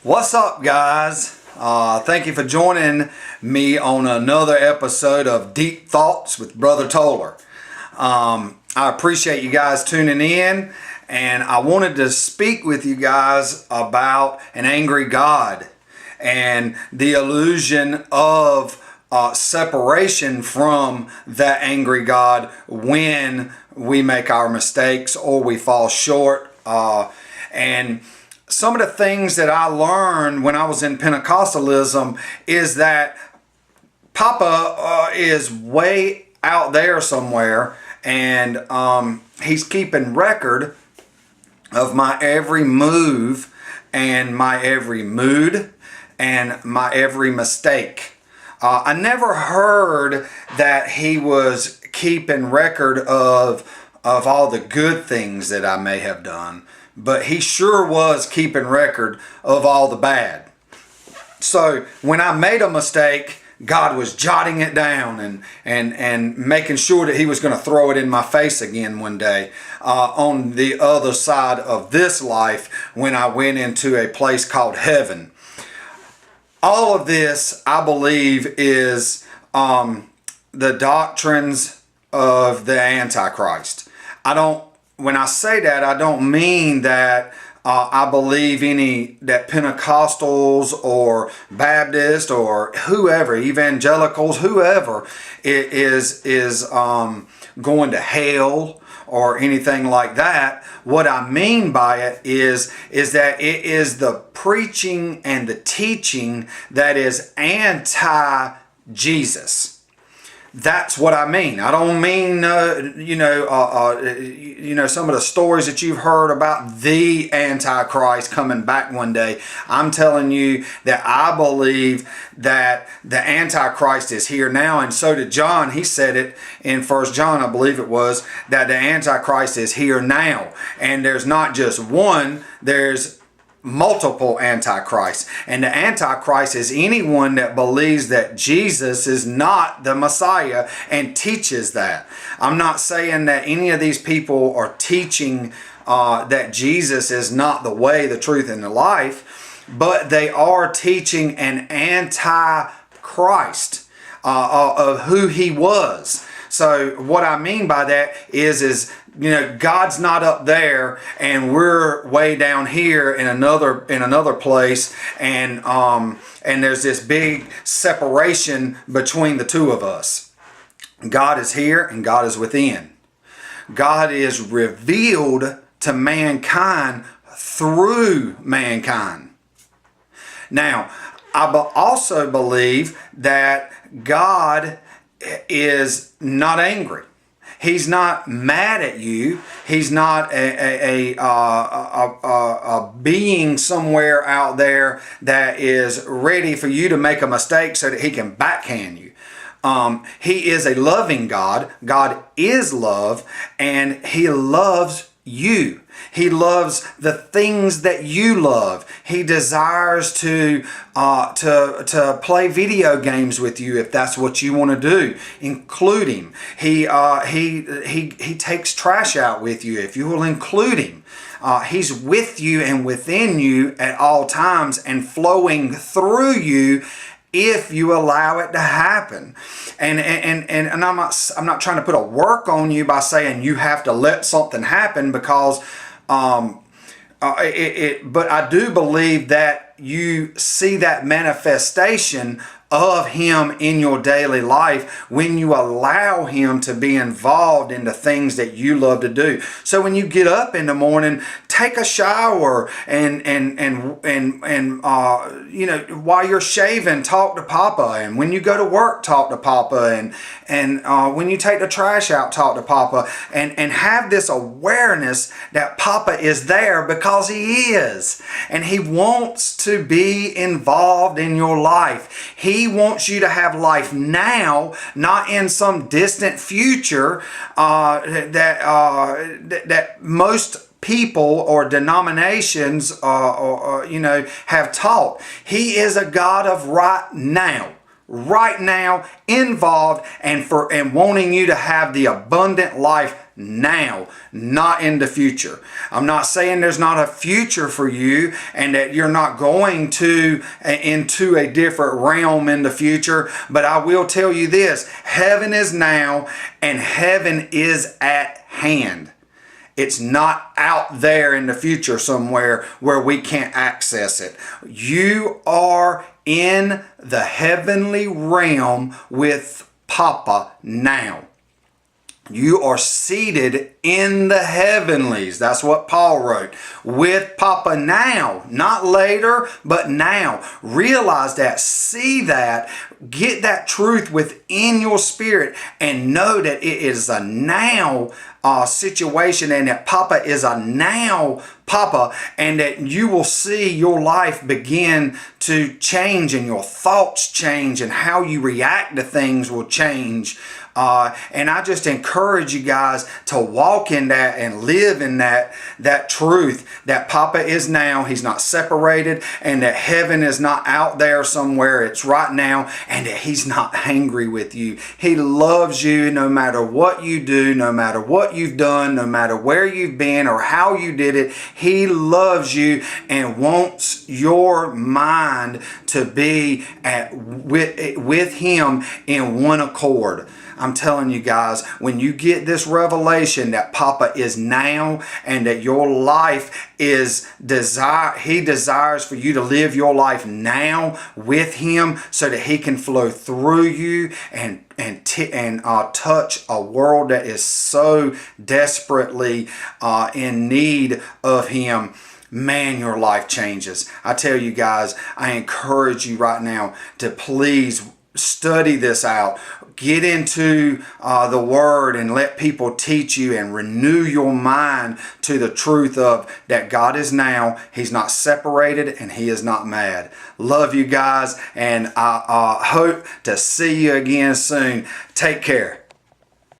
What's up, guys? Thank you for joining me on another episode of Deep Thoughts with Brother Toler. I appreciate you guys tuning in, and I wanted to speak with you guys about an angry God and the illusion of separation from that angry God when we make our mistakes or we fall short. And some of the things that I learned when I was in Pentecostalism is that Papa is way out there somewhere, and he's keeping record of my every move and my every mood and my every mistake. I never heard that he was keeping record of all the good things that I may have done, but he sure was keeping record of all the bad. So when I made a mistake, God was jotting it down and making sure that he was going to throw it in my face again one day on the other side of this life when I went into a place called heaven. All of this, I believe, is the doctrines of the Antichrist. When I say that, I don't mean that I believe that Pentecostals or Baptists or whoever, evangelicals, whoever is going to hell or anything like that. What I mean by it is that it is the preaching and the teaching that is anti-Jesus. That's what I mean. I don't mean, some of the stories that you've heard about the Antichrist coming back one day. I'm telling you that I believe that the Antichrist is here now, and so did John. He said it in 1 John, I believe it was, that the Antichrist is here now. And there's not just one, there's multiple antichrists. And the Antichrist is anyone that believes that Jesus is not the Messiah and teaches that. I'm not saying that any of these people are teaching that Jesus is not the way, the truth, and the life, but they are teaching an Antichrist of who he was. So what I mean by that is God's not up there and we're way down here in another place, and there's this big separation between the two of us. God is here and God is within. God is revealed to mankind through mankind. Now, I also believe that God is not angry. He's not mad at you. He's not a being somewhere out there that is ready for you to make a mistake so that he can backhand you. He is a loving God. God is love, and he loves you. He loves the things that you love. He desires to play video games with you if that's what you want to do. Include him. He takes trash out with you if you will include him. He's with you and within you at all times and flowing through you if you allow it to happen. And I'm not trying to put a work on you by saying you have to let something happen, because but I do believe that you see that manifestation of him in your daily life when you allow him to be involved in the things that you love to do. So when you get up in the morning, take a shower and while you're shaving, talk to Papa. And when you go to work, talk to Papa. And when you take the trash out, talk to Papa. And have this awareness that Papa is there, because he is. And he wants to be involved in your life. He wants you to have life now, not in some distant future that most people or denominations have taught. He is a God of right now, involved and wanting you to have the abundant life now, not in the future. I'm not saying there's not a future for you and that you're not going to into a different realm in the future, but I will tell you this: heaven is now and heaven is at hand. It's not out there in the future somewhere where we can't access it. You are in the heavenly realm with Papa now. You are seated in the heavenlies. That's what Paul wrote. With Papa now, not later, but now. Realize that, see that, get that truth within your spirit, and know that it is a now situation, and that Papa is a now Papa, and that you will see your life begin to change, and your thoughts change, and how you react to things will change. And I just encourage you guys to walk in that and live in that truth that Papa is now. He's not separated, and that heaven is not out there somewhere. It's right now, and that He's not angry with you. He loves you no matter what you do, no matter what you've done, no matter where you've been or how you did it. He loves you and wants your mind to be with Him in one accord. I'm telling you guys, when you get this revelation that Papa is now and that your life is He desires for you to live your life now with Him so that He can flow through you and touch a world that is so desperately in need of Him. Man, your life changes. I tell you guys, I encourage you right now to please study this out. Get into the Word and let people teach you and renew your mind to the truth of that God is now. He's not separated and He is not mad. Love you guys, and I hope to see you again soon. Take care.